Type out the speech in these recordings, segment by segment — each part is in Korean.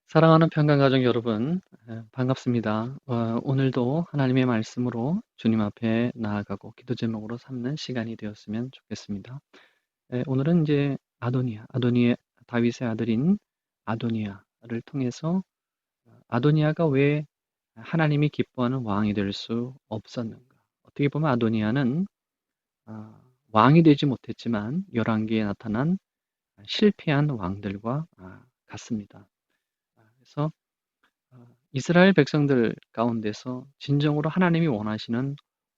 사랑하는 평강가족 여러분, 반갑습니다. 오늘도 하나님의 말씀으로 주님 앞에 나아가고 기도 제목으로 삼는 시간이 되었으면 좋겠습니다. 오늘은 이제 아도니아, 다윗의 아들인 아도니아를 통해서 아도니아가 왜 하나님이 기뻐하는 왕이 될 수 없었는가? 어떻게 보면 아도니아는 왕이 되지 못했지만 열왕기에 나타난 실패한 왕들과 같습니다. 그래서 이스라엘 백성들 가운데서 진정으로 하나님이 원하시는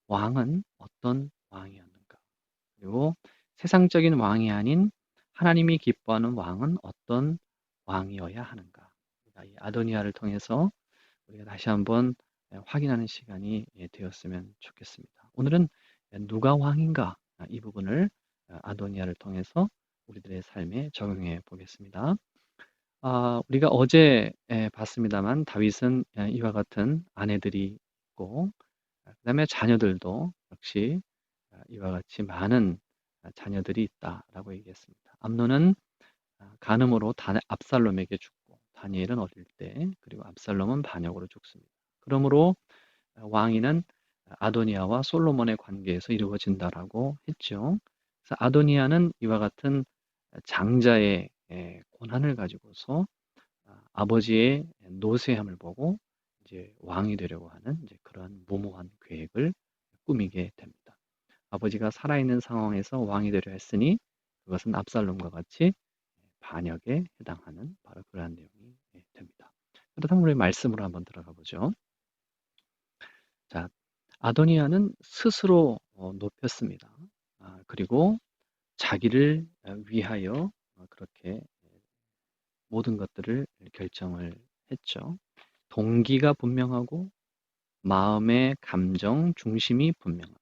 왕은 어떤 왕이었는가? 그리고 세상적인 왕이 아닌 하나님이 기뻐하는 왕은 어떤 왕이어야 하는가? 이 아도니아를 통해서 우리가 다시 한번 확인하는 시간이 되었으면 좋겠습니다. 오늘은 누가 왕인가? 이 부분을 아도니아를 통해서 우리들의 삶에 적용해 보겠습니다. 우리가 어제 봤습니다만 다윗은 이와 같은 아내들이 있고 그다음에 자녀들도 역시 이와 같이 많은 자녀들이 있다라고 얘기했습니다. 암논은 간음으로 압살롬에게 죽고 다니엘은 어릴 때 그리고 압살롬은 반역으로 죽습니다. 그러므로 왕위는 아도니아와 솔로몬의 관계에서 이루어진다라고 했죠. 그래서 아도니아는 이와 같은 장자의 권한을 가지고서 아버지의 노쇠함을 보고 이제 왕이 되려고 하는 이제 그러한 무모한 계획을 꾸미게 됩니다. 아버지가 살아있는 상황에서 왕이 되려 했으니 그것은 압살롬과 같이 반역에 해당하는 바로 그러한 내용이 됩니다. 그렇다면 우리 말씀으로 한번 들어가 보죠. 자, 아도니아는 스스로 높였습니다. 그리고 자기를 위하여 그렇게 모든 것들을 결정을 했죠. 동기가 분명하고 마음의 감정 중심이 분명합니다.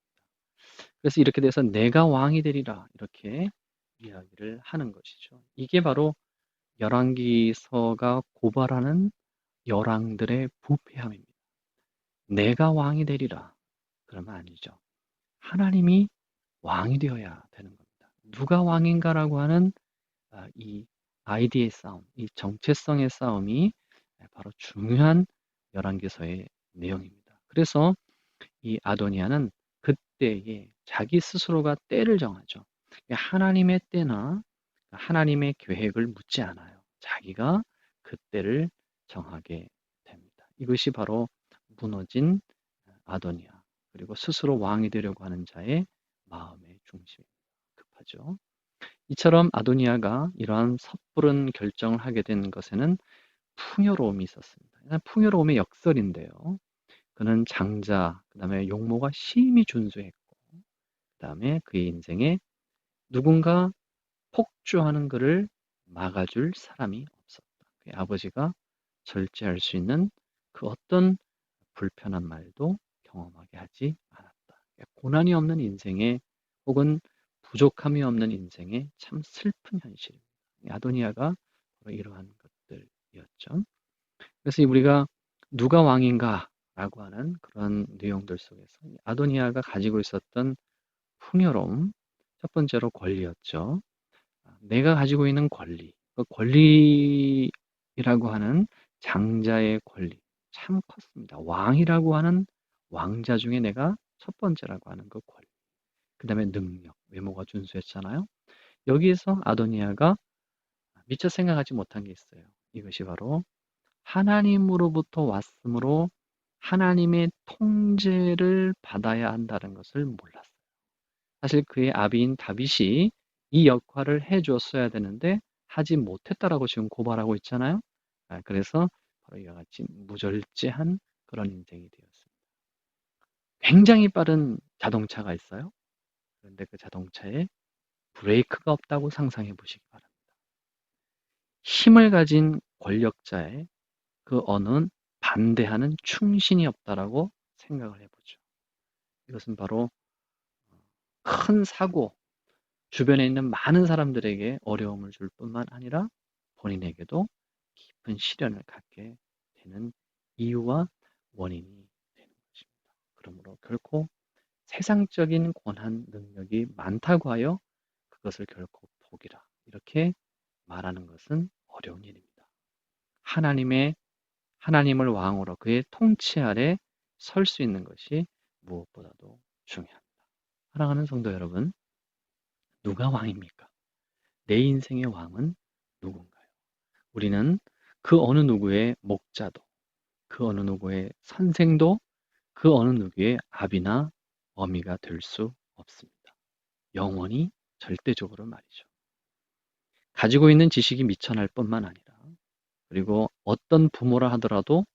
그래서 이렇게 돼서 내가 왕이 되리라 이렇게 이야기를 하는 것이죠. 이게 바로 열왕기서가 고발하는 열왕들의 부패함입니다. 내가 왕이 되리라 그러면 아니죠. 하나님이 왕이 되어야 되는 겁니다. 누가 왕인가라고 하는 이 아이디의 싸움, 이 정체성의 싸움이 바로 중요한 열왕기서의 내용입니다. 그래서 이 아도니아는 그때에 자기 스스로가 때를 정하죠. 하나님의 때나 하나님의 계획을 묻지 않아요. 자기가 그 때를 정하게 됩니다. 이것이 바로 무너진 아도니아, 그리고 스스로 왕이 되려고 하는 자의 마음의 중심입니다. 급하죠. 이처럼 아도니아가 이러한 섣부른 결정을 하게 된 것에는 풍요로움이 있었습니다. 풍요로움의 역설인데요. 그는 장자, 그 다음에 용모가 심히 준수했고, 그 다음에 그의 인생에 누군가 폭주하는 그를 막아줄 사람이 없었다. 그의 아버지가 절제할 수 있는 그 어떤 불편한 말도 경험하게 하지 않았다. 고난이 없는 인생에 혹은 부족함이 없는 인생에 참 슬픈 현실입니다. 아도니아가 바로 이러한 것들이었죠. 그래서 우리가 누가 왕인가라고 하는 그런 내용들 속에서 아도니아가 가지고 있었던 풍요로움, 첫 번째로 권리였죠. 내가 가지고 있는 권리, 그 권리라고 하는 장자의 권리 참 컸습니다. 왕이라고 하는 왕자 중에 내가 첫 번째라고 하는 그 권리. 그 다음에 능력, 외모가 준수했잖아요. 여기에서 아도니아가 미처 생각하지 못한 게 있어요. 이것이 바로 하나님으로부터 왔으므로 하나님의 통제를 받아야 한다는 것을 몰랐어요. 사실 그의 아비인 다윗이 이 역할을 해줬어야 되는데 하지 못했다라고 지금 고발하고 있잖아요. 그래서 바로 이와 같이 무절제한 그런 인생이 되었습니다. 굉장히 빠른 자동차가 있어요. 그런데 그 자동차에 브레이크가 없다고 상상해 보시기 바랍니다. 힘을 가진 권력자의 그 언어는 반대하는 충신이 없다라고 생각을 해보죠. 이것은 바로 큰 사고, 주변에 있는 많은 사람들에게 어려움을 줄 뿐만 아니라 본인에게도 깊은 시련을 갖게 되는 이유와 원인이 되는 것입니다. 그러므로 결코 세상적인 권한 능력이 많다고 하여 그것을 결코 복이라 이렇게 말하는 것은 어려운 일입니다. 하나님을 왕으로 그의 통치 아래 설 수 있는 것이 무엇보다도 중요합니다. 사랑하는 성도 여러분, 누가 왕입니까? 내 인생의 왕은 누군가요? 우리는 그 어느 누구의 목자도, 그 어느 누구의 선생도, 그 어느 누구의 아비나 어미가 될 수 없습니다. 영원히 절대적으로 말이죠. 가지고 있는 지식이 미천할 뿐만 아니라, 그리고 어떤 부모라 하더라도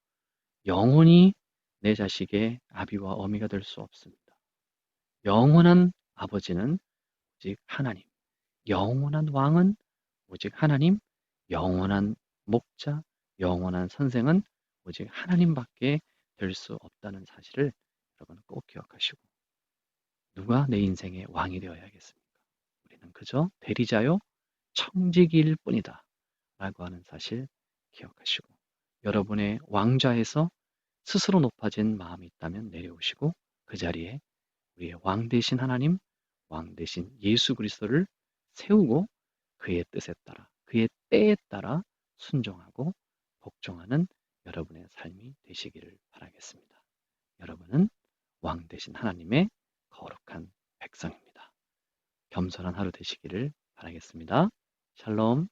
영원히 내 자식의 아비와 어미가 될 수 없습니다. 영원한 아버지는 오직 하나님, 영원한 왕은 오직 하나님, 영원한 목자, 영원한 선생은 오직 하나님밖에 될 수 없다는 사실을 여러분 꼭 기억하시고, 누가 내 인생의 왕이 되어야겠습니까? 우리는 그저 대리자요 청지기일 뿐이다 라고 하는 사실 기억하시고, 여러분의 왕좌에서 스스로 높아진 마음이 있다면 내려오시고, 그 자리에 우리의 왕 대신 하나님, 왕 대신 예수 그리스도를 세우고 그의 뜻에 따라, 그의 때에 따라 순종하고 복종하는 여러분의 삶이 되시기를 바라겠습니다. 여러분은 왕 대신 하나님의 거룩한 백성입니다. 겸손한 하루 되시기를 바라겠습니다. 샬롬.